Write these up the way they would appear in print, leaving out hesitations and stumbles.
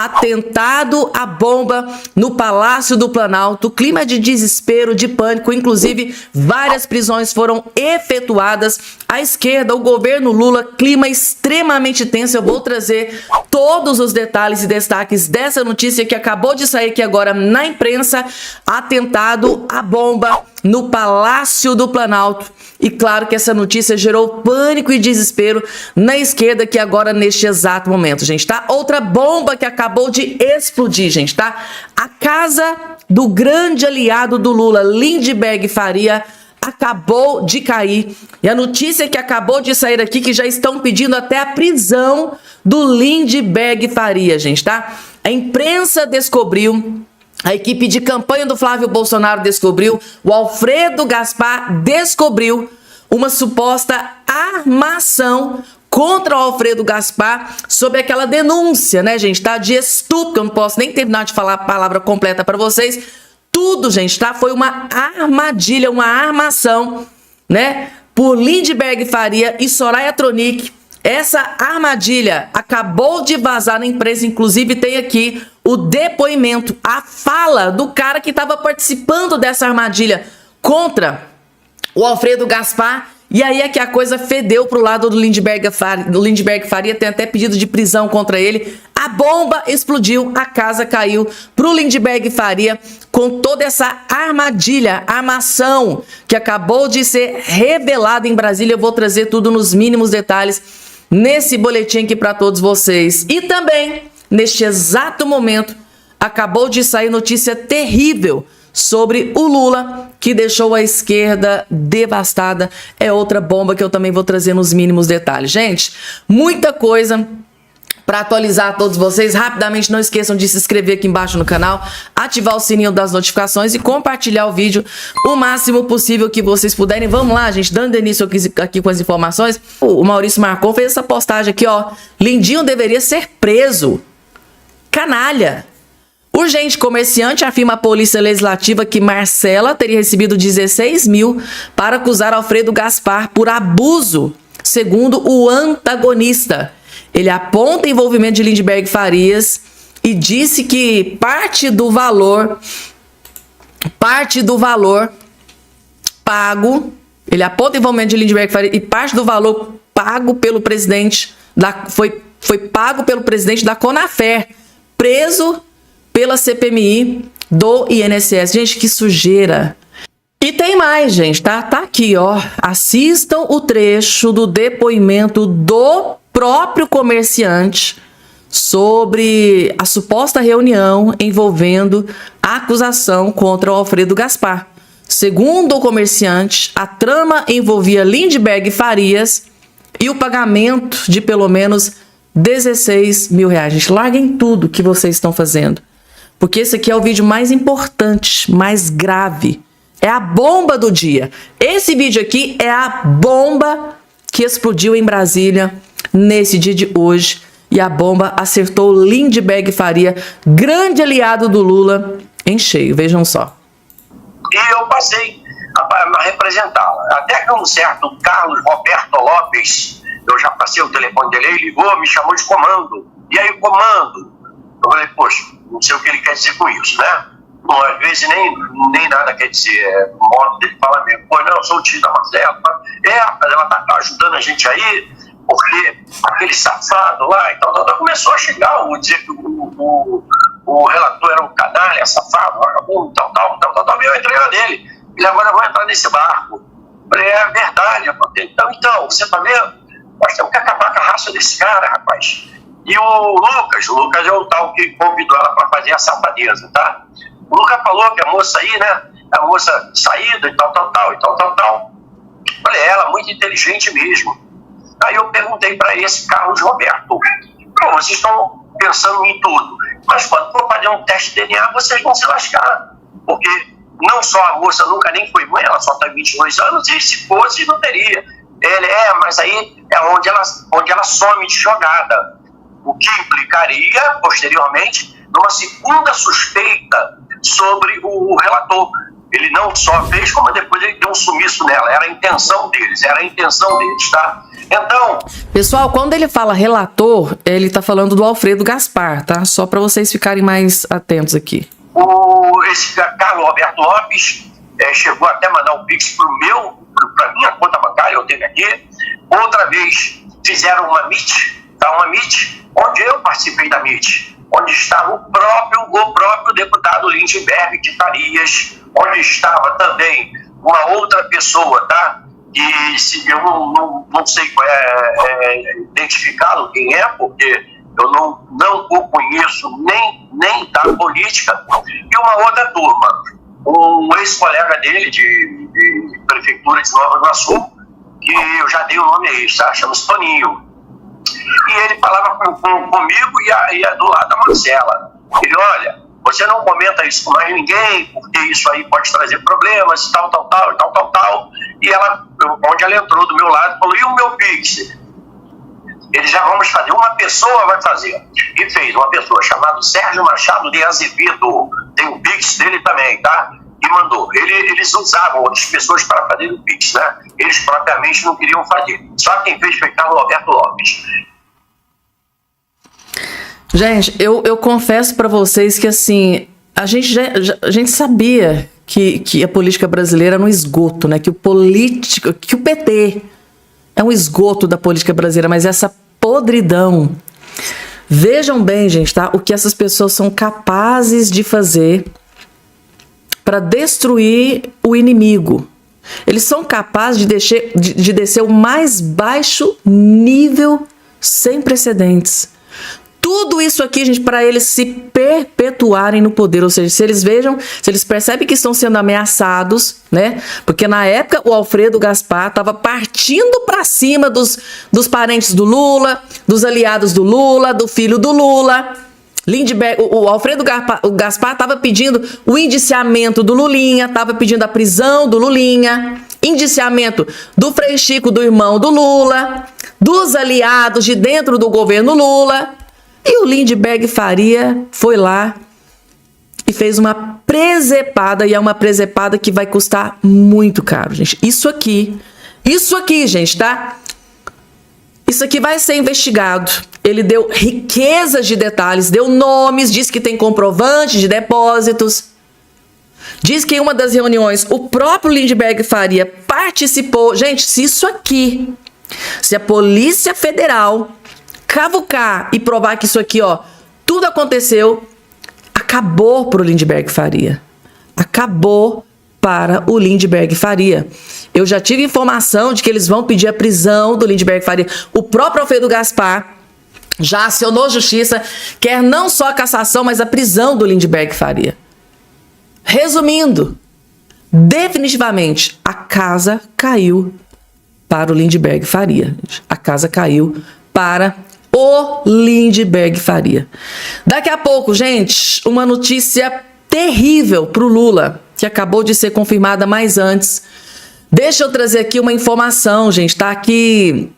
atentado à bomba no Palácio do Planalto, clima de desespero, de pânico, inclusive várias prisões foram efetuadas à esquerda, o governo Lula, clima extremamente tenso. Eu vou trazer todos os detalhes e destaques dessa notícia que acabou de sair aqui agora na imprensa, atentado à bomba no Palácio do Planalto. E claro que essa notícia gerou pânico e desespero na esquerda aqui agora neste exato momento, gente, tá? Outra bomba que acabou de explodir, gente, tá? A casa do grande aliado do Lula, Lindenberg Faria, acabou de cair. E a notícia que acabou de sair aqui, que já estão pedindo até a prisão do Lindenberg Faria, gente, tá? A imprensa descobriu, a equipe de campanha do Flávio Bolsonaro descobriu, o Alfredo Gaspar descobriu uma suposta armação contra o Alfredo Gaspar sobre aquela denúncia, né, gente, tá? De estupro, eu não posso nem terminar de falar a palavra completa para vocês. Tudo, gente, tá? Foi uma armadilha, uma armação, né, por Lindenberg Faria e Soraya Tronic. Essa armadilha acabou de vazar na imprensa, inclusive tem aqui o depoimento, a fala do cara que estava participando dessa armadilha contra o Alfredo Gaspar. E aí é que a coisa fedeu pro lado do Lindenberg Faria, tem até pedido de prisão contra ele. A bomba explodiu, a casa caiu pro Lindenberg Faria com toda essa armadilha, armação que acabou de ser revelada em Brasília. Eu vou trazer tudo nos mínimos detalhes nesse boletim aqui para todos vocês. E também, neste exato momento, acabou de sair notícia terrível sobre o Lula, que deixou a esquerda devastada. É outra bomba que eu também vou trazer nos mínimos detalhes. Gente, muita coisa para atualizar a todos vocês. Rapidamente, não esqueçam de se inscrever aqui embaixo no canal, ativar o sininho das notificações e compartilhar o vídeo o máximo possível que vocês puderem. Vamos lá, gente, dando início aqui com as informações. O Maurício Marcon fez essa postagem aqui, ó. Lindinho deveria ser preso. Canalha. Urgente, comerciante afirma a Polícia Legislativa que Marcela teria recebido 16 mil para acusar Alfredo Gaspar por abuso, segundo o antagonista. Ele aponta envolvimento de Lindenberg Farias e disse que parte do valor pago, ele aponta envolvimento de Lindenberg Farias e parte do valor pago pelo presidente foi pago pelo presidente da Conafer, preso pela CPMI do INSS. Gente, que sujeira. E tem mais, gente, tá? Tá aqui, ó. Assistam o trecho do depoimento do próprio comerciante sobre a suposta reunião envolvendo a acusação contra o Alfredo Gaspar. Segundo o comerciante, a trama envolvia Lindenberg Farias e o pagamento de pelo menos 16 mil reais. Gente, larguem tudo que vocês estão fazendo, porque esse aqui é o vídeo mais importante, mais grave. É a bomba do dia. Esse vídeo aqui é a bomba que explodiu em Brasília nesse dia de hoje. E a bomba acertou Lindenberg Faria, grande aliado do Lula, em cheio. Vejam só. E eu passei a representá-la. Até que um certo Carlos Roberto Lopes, eu já passei o telefone dele, ele ligou, me chamou de comando. E aí, comando? Eu falei, poxa, não sei o que ele quer dizer com isso, né? Bom, às vezes nem nada quer dizer, o modo dele fala mesmo. Pô, não, eu sou o tio da Marcela. Rapaz, ela tá ajudando a gente aí, porque aquele safado lá e tal. Começou a chegar, dizer que o relator era um canalha, safado, vagabundo, tal. E eu entrei lá nele. E agora eu vou entrar nesse barco. Falei, é verdade. Então, você tá vendo? Nós temos que acabar com a raça desse cara, rapaz. E o Lucas é o tal que convidou ela para fazer a safadeza, tá? O Lucas falou que a moça aí, né? A moça saída e tal. Falei, ela é muito inteligente mesmo. Aí eu perguntei para esse Carlos Roberto, pô, vocês estão pensando em tudo, mas quando for fazer um teste de DNA, vocês vão se lascar. Porque não só a moça nunca nem foi mãe, ela só tem 22 anos, e se fosse, não teria. Mas aí é onde ela some de jogada. O que implicaria, posteriormente, numa segunda suspeita sobre o relator. Ele não só fez, como depois ele deu um sumiço nela. Era a intenção deles, tá? Então... Pessoal, quando ele fala relator, ele tá falando do Alfredo Gaspar, tá? Só para vocês ficarem mais atentos aqui. Esse Carlos Roberto Lopes chegou até a mandar um pix para minha conta bancária, eu tenho aqui. Outra vez fizeram uma MIT, tá? Uma MIT, onde eu participei da MIT, onde estava o próprio deputado Lindbergh de Farias, onde estava também uma outra pessoa, tá? E eu não sei identificá-lo quem é, porque eu não o conheço nem da política. E uma outra turma, um ex-colega dele de prefeitura de Nova Iguaçu, que eu já dei o nome aí, tá? Chama-se Toninho. E ele falava comigo e do lado da Marcela. Ele, olha, você não comenta isso com mais ninguém, porque isso aí pode trazer problemas, tal. E onde ela entrou do meu lado, falou, e o meu Pix? Eles já vamos fazer, uma pessoa vai fazer. E fez, uma pessoa chamada Sérgio Machado de Azevedo, tem o Pix dele também, tá? E mandou. Eles usavam outras pessoas para fazer o Pix, né? Eles propriamente não queriam fazer. Só quem fez foi Carlos Roberto Lopes. Gente, eu confesso para vocês que, assim, a gente sabia que a política brasileira era um esgoto, né? Que o PT é um esgoto da política brasileira, mas essa podridão. Vejam bem, gente, tá? O que essas pessoas são capazes de fazer para destruir o inimigo. Eles são capazes de descer o mais baixo nível sem precedentes. Tudo isso aqui, gente, para eles se perpetuarem no poder, ou seja, se eles percebem que estão sendo ameaçados, né? Porque na época o Alfredo Gaspar estava partindo para cima dos parentes do Lula, dos aliados do Lula, do filho do Lula. Lindbergh, o Alfredo Gaspar estava pedindo o indiciamento do Lulinha, estava pedindo a prisão do Lulinha, indiciamento do Frei Chico, do irmão do Lula, dos aliados de dentro do governo Lula. E o Lindbergh Faria foi lá e fez uma presepada, e é uma presepada que vai custar muito caro, gente. Isso aqui, gente, tá? Isso aqui vai ser investigado. Ele deu riquezas de detalhes, deu nomes, disse que tem comprovante de depósitos. Diz que em uma das reuniões o próprio Lindbergh Faria participou. Gente, se a Polícia Federal cavucar e provar que isso aqui, ó, tudo aconteceu, acabou para o Lindbergh Faria. Acabou para o Lindbergh Faria. Eu já tive informação de que eles vão pedir a prisão do Lindbergh Faria. O próprio Alfredo Gaspar já acionou justiça, quer não só a cassação, mas a prisão do Lindbergh Faria. Resumindo, definitivamente, a casa caiu para o Lindbergh Faria. A casa caiu para o Lindbergh Faria. Daqui a pouco, gente, uma notícia terrível para o Lula, que acabou de ser confirmada mais antes. Deixa eu trazer aqui uma informação, gente, tá? Que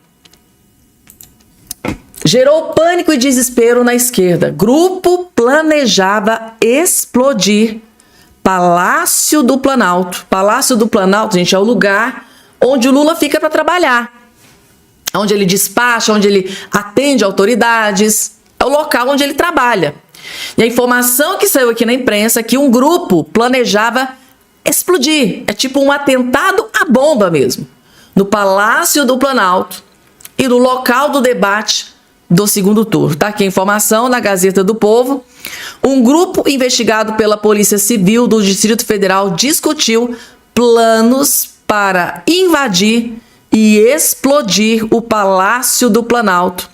gerou pânico e desespero na esquerda. Grupo planejava explodir Palácio do Planalto. Palácio do Planalto, gente, é o lugar onde o Lula fica para trabalhar. Onde ele despacha, onde ele atende autoridades, é o local onde ele trabalha. E a informação que saiu aqui na imprensa é que um grupo planejava explodir, é tipo um atentado à bomba mesmo, no Palácio do Planalto e no local do debate do segundo turno. Tá aqui a informação na Gazeta do Povo. Um grupo investigado pela Polícia Civil do Distrito Federal discutiu planos para invadir e explodir o Palácio do Planalto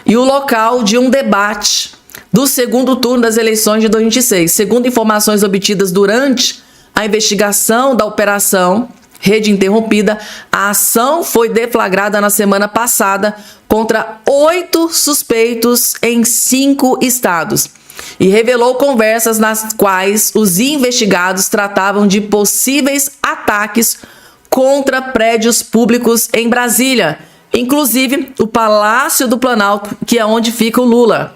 e o local de um debate do segundo turno das eleições de 2026. Segundo informações obtidas durante a investigação da Operação Rede Interrompida, a ação foi deflagrada na semana passada contra 8 suspeitos em 5 estados e revelou conversas nas quais os investigados tratavam de possíveis ataques contra prédios públicos em Brasília, inclusive o Palácio do Planalto, que é onde fica o Lula.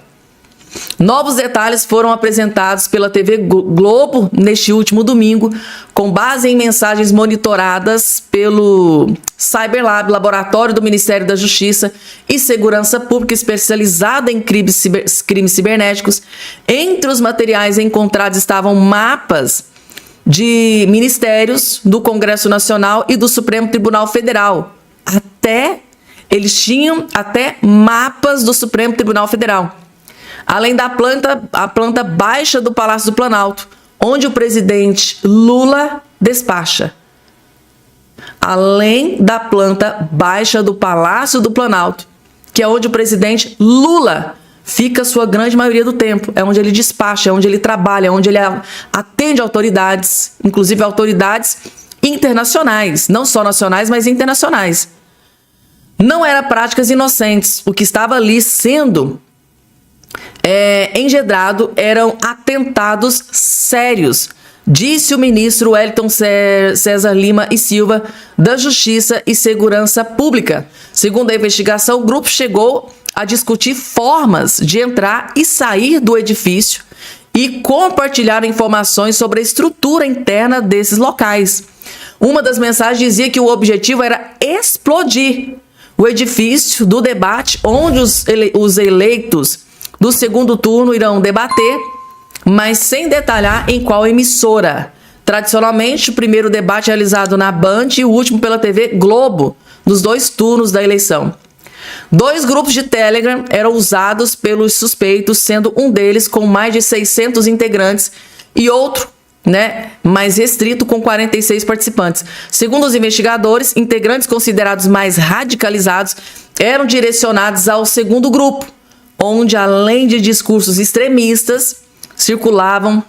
Novos detalhes foram apresentados pela TV Globo neste último domingo, com base em mensagens monitoradas pelo Cyberlab, laboratório do Ministério da Justiça e Segurança Pública especializado em crimes cibernéticos. Entre os materiais encontrados estavam mapas de ministérios do Congresso Nacional e do Supremo Tribunal Federal. Eles tinham até mapas do Supremo Tribunal Federal. Além da planta baixa do Palácio do Planalto, onde o presidente Lula despacha. Além da planta baixa do Palácio do Planalto, que é onde o presidente Lula fica a sua grande maioria do tempo. É onde ele despacha, é onde ele trabalha, é onde ele atende autoridades, inclusive autoridades internacionais, não só nacionais, mas internacionais. Não eram práticas inocentes. O que estava ali sendo engendrado eram atentados sérios, disse o ministro Wellington César Lima e Silva, da Justiça e Segurança Pública. Segundo a investigação, o grupo chegou a discutir formas de entrar e sair do edifício e compartilhar informações sobre a estrutura interna desses locais. Uma das mensagens dizia que o objetivo era explodir o edifício do debate, onde os eleitos do segundo turno irão debater, mas sem detalhar em qual emissora. Tradicionalmente, o primeiro debate é realizado na Band e o último pela TV Globo, nos 2 turnos da eleição. 2 grupos de Telegram eram usados pelos suspeitos, sendo um deles com mais de 600 integrantes e outro, mais restrito, com 46 participantes. Segundo os investigadores, integrantes considerados mais radicalizados eram direcionados ao segundo grupo, onde, além de discursos extremistas, circulavam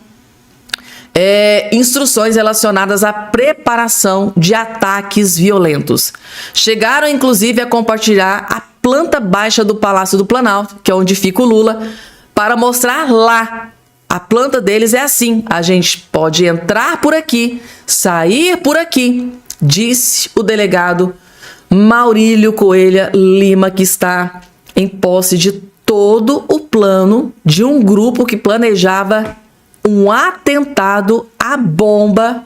instruções relacionadas à preparação de ataques violentos. Chegaram, inclusive, a compartilhar a planta baixa do Palácio do Planalto, que é onde fica o Lula, para mostrar lá. A planta deles é assim: a gente pode entrar por aqui, sair por aqui, disse o delegado Maurílio Coelho Lima, que está em posse de todo o plano de um grupo que planejava um atentado à bomba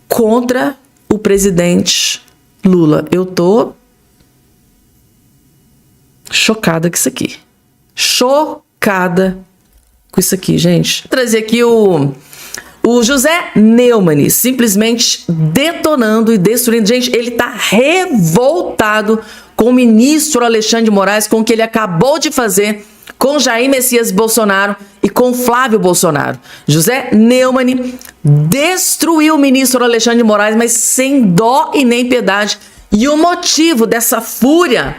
contra o presidente Lula. Eu tô chocada com isso aqui. Chocada com isso aqui, gente. Vou trazer aqui o José Neumann, simplesmente detonando e destruindo. Gente, ele tá revoltado com o ministro Alexandre de Moraes, com o que ele acabou de fazer com Jair Messias Bolsonaro e com Flávio Bolsonaro. José Neumann destruiu o ministro Alexandre de Moraes, mas sem dó e nem piedade. E o motivo dessa fúria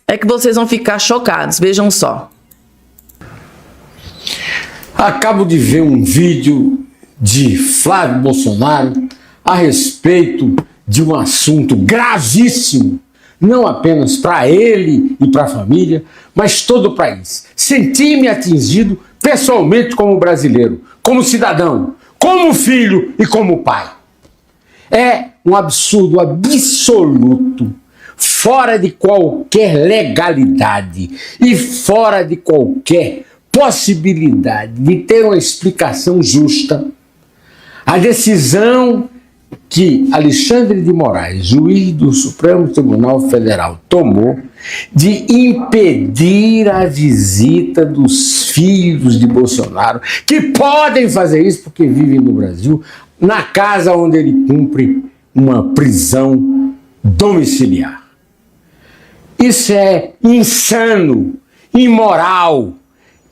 é que vocês vão ficar chocados. Vejam só. Acabo de ver um vídeo de Flávio Bolsonaro a respeito de um assunto gravíssimo, não apenas para ele e para a família, mas todo o país. Senti-me atingido pessoalmente como brasileiro, como cidadão, como filho e como pai. É um absurdo absoluto, fora de qualquer legalidade e fora de qualquer possibilidade de ter uma explicação justa, a decisão que Alexandre de Moraes, juiz do Supremo Tribunal Federal, tomou de impedir a visita dos filhos de Bolsonaro, que podem fazer isso porque vivem no Brasil, na casa onde ele cumpre uma prisão domiciliar. Isso é insano, imoral,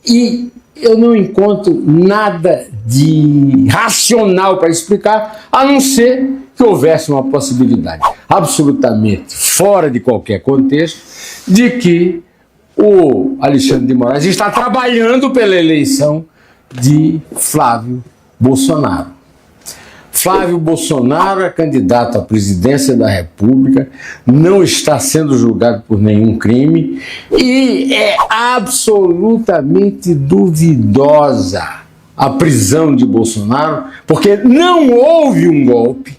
e eu não encontro nada de racional para explicar, a não ser que houvesse uma possibilidade absolutamente fora de qualquer contexto de que o Alexandre de Moraes está trabalhando pela eleição de Flávio Bolsonaro. Flávio Bolsonaro é candidato à presidência da República, não está sendo julgado por nenhum crime e é absolutamente duvidosa a prisão de Bolsonaro, porque não houve um golpe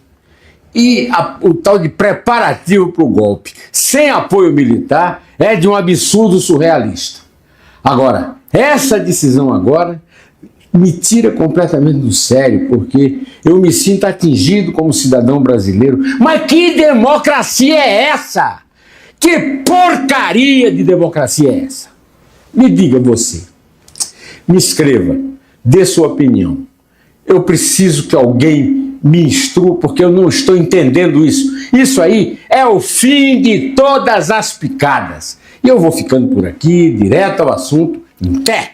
e o tal de preparativo para o golpe sem apoio militar é de um absurdo surrealista. Agora, essa decisão agora me tira completamente do sério, porque eu me sinto atingido como cidadão brasileiro. Mas que democracia é essa? Que porcaria de democracia é essa? Me diga você. Me escreva, dê sua opinião. Eu preciso que alguém me instrua, porque eu não estou entendendo isso. Isso aí é o fim de todas as picadas. E eu vou ficando por aqui, direto ao assunto, em pé.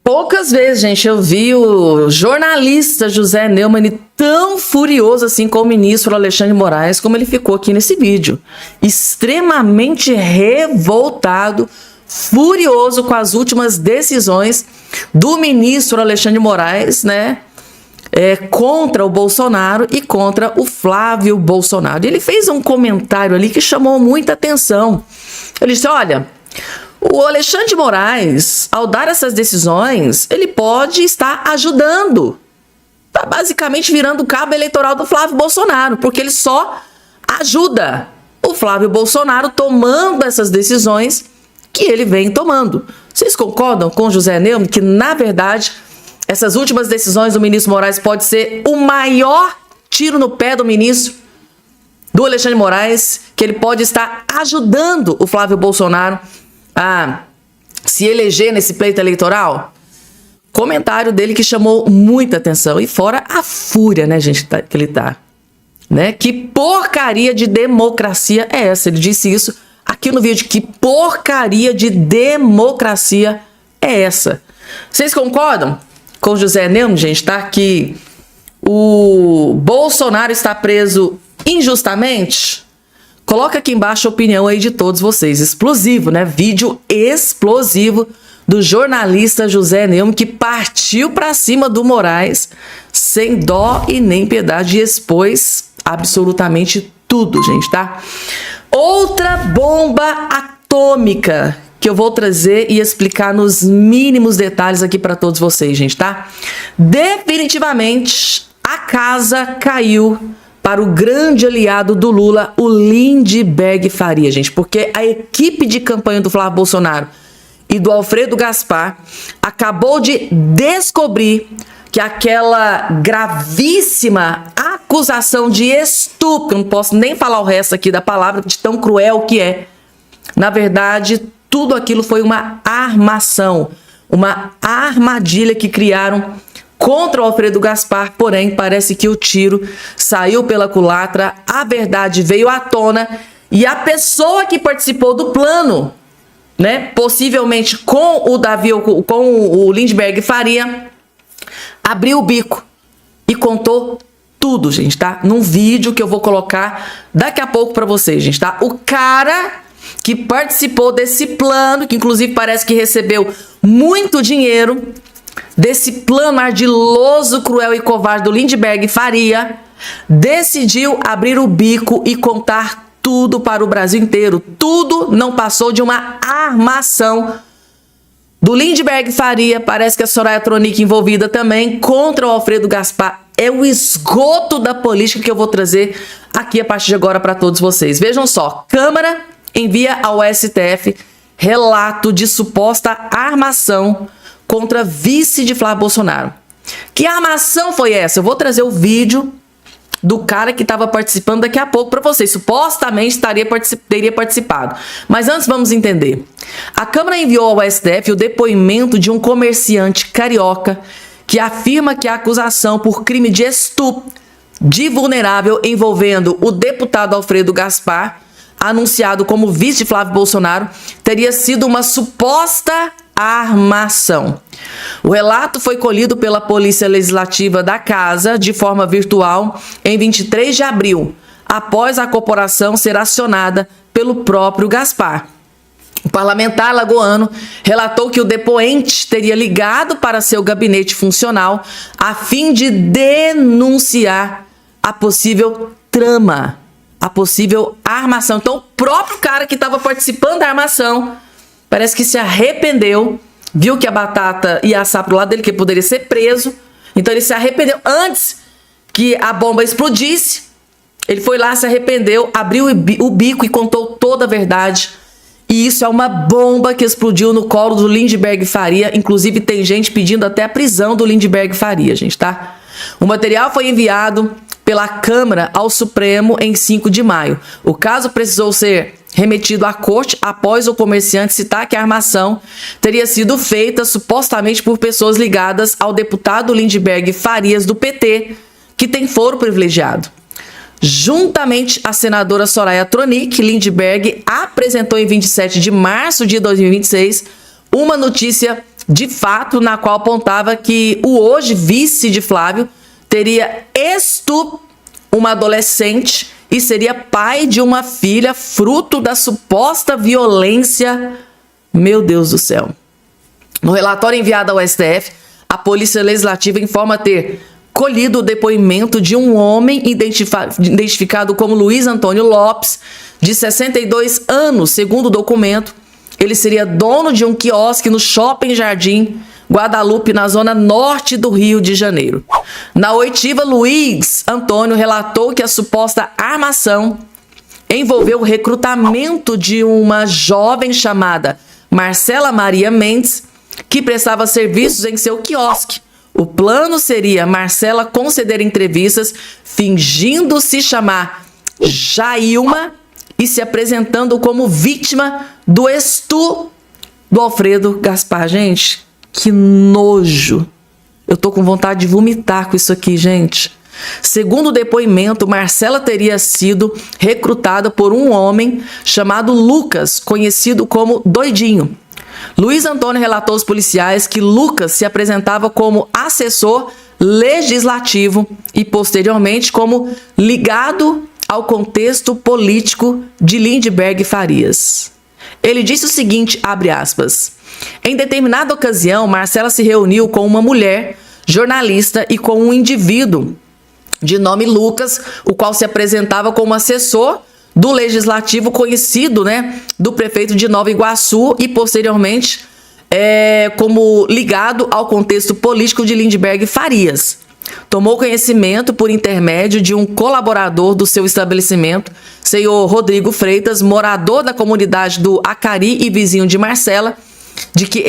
Poucas vezes, gente, eu vi o jornalista José Neumann tão furioso assim com o ministro Alexandre de Moraes como ele ficou aqui nesse vídeo. Extremamente revoltado, furioso com as últimas decisões do ministro Alexandre de Moraes, né? Contra o Bolsonaro e contra o Flávio Bolsonaro. E ele fez um comentário ali que chamou muita atenção. Ele disse, olha, o Alexandre de Moraes, ao dar essas decisões, ele pode estar ajudando. Está basicamente virando o cabo eleitoral do Flávio Bolsonaro, porque ele só ajuda o Flávio Bolsonaro tomando essas decisões que ele vem tomando. Vocês concordam com o José Neumann que, na verdade, essas últimas decisões do ministro Moraes pode ser o maior tiro no pé do ministro, do Alexandre de Moraes, que ele pode estar ajudando o Flávio Bolsonaro a se eleger nesse pleito eleitoral? Comentário dele que chamou muita atenção. E fora a fúria, né, gente, que ele tá. Né? Que porcaria de democracia é essa? Ele disse isso aqui no vídeo. Que porcaria de democracia é essa? Vocês concordam com o José Neumann, gente, tá? Que o Bolsonaro está preso injustamente? Coloca aqui embaixo a opinião aí de todos vocês. Explosivo, né? Vídeo explosivo do jornalista José Neumann, que partiu para cima do Moraes sem dó e nem piedade e expôs absolutamente tudo, gente, tá? Outra bomba atômica que eu vou trazer e explicar nos mínimos detalhes aqui para todos vocês, gente, tá? Definitivamente a casa caiu para o grande aliado do Lula, o Lindenberg Faria, gente, porque a equipe de campanha do Flávio Bolsonaro e do Alfredo Gaspar acabou de descobrir que aquela gravíssima acusação de estupro, não posso nem falar o resto aqui da palavra, de tão cruel que é, na verdade, tudo aquilo foi uma armação, uma armadilha que criaram contra o Alfredo Gaspar, porém parece que o tiro saiu pela culatra, a verdade veio à tona e a pessoa que participou do plano, né, possivelmente com o Davi, com o Lindenberg Faria, abriu o bico e contou tudo, gente, tá? Num vídeo que eu vou colocar daqui a pouco pra vocês, gente, tá? O cara que participou desse plano, que inclusive parece que recebeu muito dinheiro desse plano ardiloso, cruel e covarde do Lindenberg Faria, decidiu abrir o bico e contar tudo para o Brasil inteiro. Tudo não passou de uma armação do Lindenberg Faria. Parece que a Soraya Tronic envolvida também contra o Alfredo Gaspar. É o esgoto da política que eu vou trazer aqui a partir de agora para todos vocês. Vejam só, Câmara envia ao STF relato de suposta armação contra vice de Flávio Bolsonaro. Que armação foi essa? Eu vou trazer o vídeo do cara que estava participando daqui a pouco para vocês. Supostamente teria participado. Mas antes vamos entender. A Câmara enviou ao STF o depoimento de um comerciante carioca que afirma que a acusação por crime de estupro de vulnerável envolvendo o deputado Alfredo Gaspar, anunciado como vice de Flávio Bolsonaro, teria sido uma suposta armação. O relato foi colhido pela Polícia Legislativa da Casa de forma virtual em 23 de abril, após a corporação ser acionada pelo próprio Gaspar. O parlamentar alagoano relatou que o depoente teria ligado para seu gabinete funcional a fim de denunciar a possível trama, a possível armação. Então, o próprio cara que estava participando da armação parece que se arrependeu, viu que a batata ia assar pro lado dele, que poderia ser preso. Então, ele se arrependeu antes que a bomba explodisse. Ele foi lá, se arrependeu, abriu o bico e contou toda a verdade. E isso é uma bomba que explodiu no colo do Lindbergh Faria. Inclusive, tem gente pedindo até a prisão do Lindbergh Faria, gente, tá? O material foi enviado pela Câmara ao Supremo em 5 de maio. O caso precisou ser remetido à corte após o comerciante citar que a armação teria sido feita supostamente por pessoas ligadas ao deputado Lindbergh Farias do PT, que tem foro privilegiado. Juntamente à senadora Soraya Tronic, Lindbergh apresentou em 27 de março de 2026 uma notícia de fato na qual apontava que o hoje vice de Flávio teria uma adolescente e seria pai de uma filha fruto da suposta violência. Meu Deus do céu. No relatório enviado ao STF, a Polícia Legislativa informa ter colhido o depoimento de um homem identificado como Luiz Antônio Lopes, de 62 anos. Segundo o documento, ele seria dono de um quiosque no Shopping Jardim Guadalupe, na zona norte do Rio de Janeiro. Na oitiva, Luiz Antônio relatou que a suposta armação envolveu o recrutamento de uma jovem chamada Marcela Maria Mendes, que prestava serviços em seu quiosque. O plano seria Marcela conceder entrevistas fingindo se chamar Jailma e se apresentando como vítima do estupro do Alfredo Gaspar. Gente, que nojo. Eu tô com vontade de vomitar com isso aqui, gente. Segundo o depoimento, Marcela teria sido recrutada por um homem chamado Lucas, conhecido como Doidinho. Luiz Antônio relatou aos policiais que Lucas se apresentava como assessor legislativo e, posteriormente, como ligado ao contexto político de Lindbergh Farias. Ele disse o seguinte, abre aspas, em determinada ocasião, Marcela se reuniu com uma mulher jornalista e com um indivíduo de nome Lucas, o qual se apresentava como assessor do legislativo conhecido, do prefeito de Nova Iguaçu e, posteriormente, como ligado ao contexto político de Lindbergh Farias. Tomou conhecimento por intermédio de um colaborador do seu estabelecimento, senhor Rodrigo Freitas, morador da comunidade do Acari e vizinho de Marcela, de que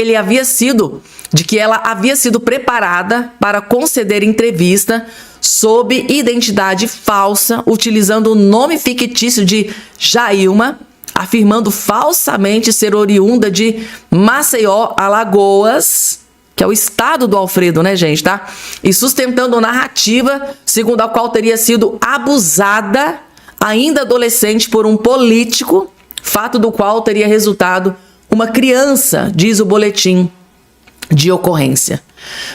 ela havia sido preparada para conceder entrevista sob identidade falsa, utilizando o nome fictício de Jailma, afirmando falsamente ser oriunda de Maceió, Alagoas, que é o estado do Alfredo, gente, tá? E sustentando narrativa segundo a qual teria sido abusada, ainda adolescente, por um político, fato do qual teria resultado uma criança, diz o boletim de ocorrência.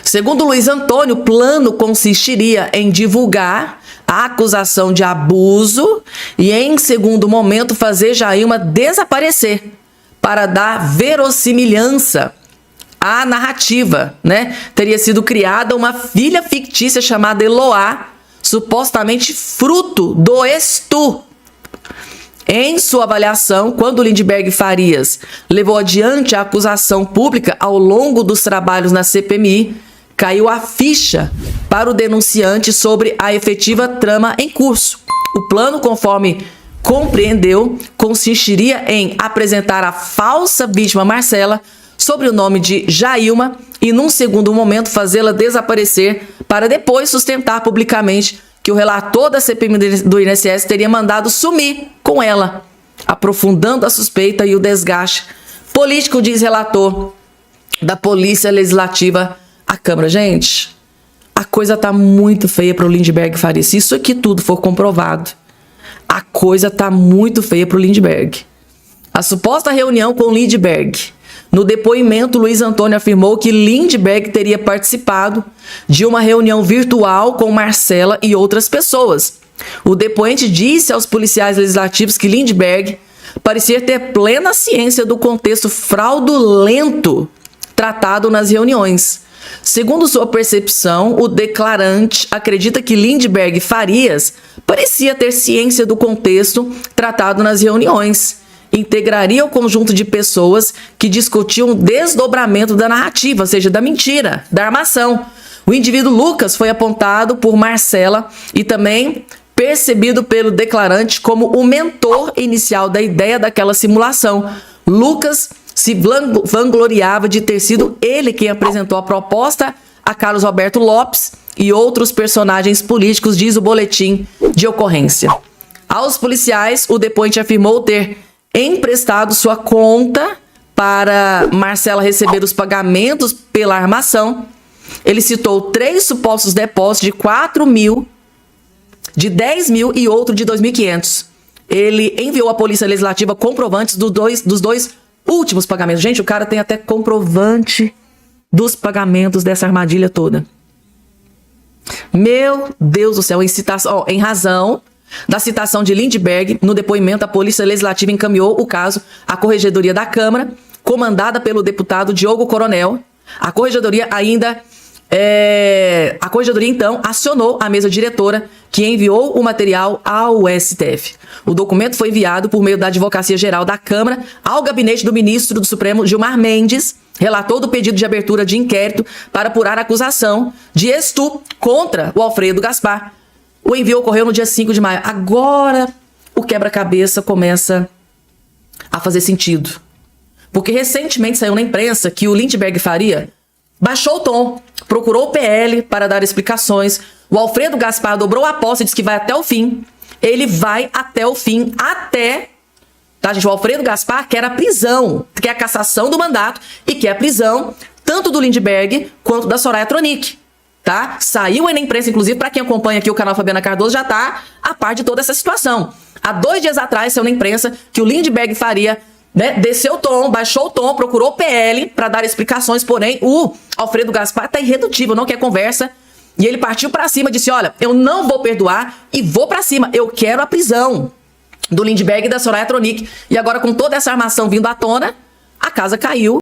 Segundo Luiz Antônio, o plano consistiria em divulgar a acusação de abuso e, em segundo momento, fazer Jailma desaparecer para dar verossimilhança à narrativa, Teria sido criada uma filha fictícia chamada Eloá, supostamente fruto do estupro. Em sua avaliação, quando Lindbergh Farias levou adiante a acusação pública ao longo dos trabalhos na CPMI, caiu a ficha para o denunciante sobre a efetiva trama em curso. O plano, conforme compreendeu, consistiria em apresentar a falsa vítima Marcela sob o nome de Jailma e, num segundo momento, fazê-la desaparecer para depois sustentar publicamente que o relator da CPMI do INSS teria mandado sumir com ela, aprofundando a suspeita e o desgaste político, diz relator da Polícia Legislativa à Câmara. Gente, a coisa tá muito feia para o Lindbergh Farias. Se isso aqui tudo for comprovado, a coisa tá muito feia para o Lindbergh. A suposta reunião com Lindbergh. No depoimento, Luiz Antônio afirmou que Lindbergh teria participado de uma reunião virtual com Marcela e outras pessoas. O depoente disse aos policiais legislativos que Lindbergh parecia ter plena ciência do contexto fraudulento tratado nas reuniões. Segundo sua percepção, o declarante acredita que Lindbergh Farias parecia ter ciência do contexto tratado nas reuniões. Integraria o conjunto de pessoas que discutiam o desdobramento da narrativa, ou seja, da mentira, da armação. O indivíduo Lucas foi apontado por Marcela e também percebido pelo declarante como o mentor inicial da ideia daquela simulação. Lucas se vangloriava de ter sido ele quem apresentou a proposta a Carlos Roberto Lopes e outros personagens políticos, diz o boletim de ocorrência. Aos policiais, o depoente afirmou ter emprestado sua conta para Marcela receber os pagamentos pela armação. Ele citou 3 supostos depósitos de 4 mil, de 10 mil e outro de 2.500. Ele enviou à Polícia Legislativa comprovantes dos dois últimos pagamentos. Gente, o cara tem até comprovante dos pagamentos dessa armadilha toda. Meu Deus do céu, em razão da citação de Lindbergh, no depoimento, a Polícia Legislativa encaminhou o caso à Corregedoria da Câmara, comandada pelo deputado Diogo Coronel. A Corregedoria então acionou a mesa diretora, que enviou o material ao STF. O documento foi enviado por meio da Advocacia Geral da Câmara ao gabinete do ministro do Supremo Gilmar Mendes, relator do pedido de abertura de inquérito para apurar a acusação de estupro contra o Alfredo Gaspar. O envio ocorreu no dia 5 de maio. Agora o quebra-cabeça começa a fazer sentido. Porque recentemente saiu na imprensa que o Lindbergh Faria baixou o tom, procurou o PL para dar explicações. O Alfredo Gaspar dobrou a aposta e disse que vai até o fim. Ele vai até o fim, tá, gente? O Alfredo Gaspar quer a prisão, quer a cassação do mandato e quer a prisão tanto do Lindbergh quanto da Soraya Tronic, tá? Saiu aí na imprensa, inclusive, para quem acompanha aqui o canal Fabiana Cardoso, já tá a par de toda essa situação. Há 2 dias atrás saiu na imprensa que o Lindbergh Faria, né, desceu o tom, baixou o tom, procurou o PL para dar explicações, porém o Alfredo Gaspar tá irredutível, não quer conversa, e ele partiu para cima, disse, olha, eu não vou perdoar e vou para cima, eu quero a prisão do Lindbergh e da Soraya Tronic. E agora, com toda essa armação vindo à tona, a casa caiu.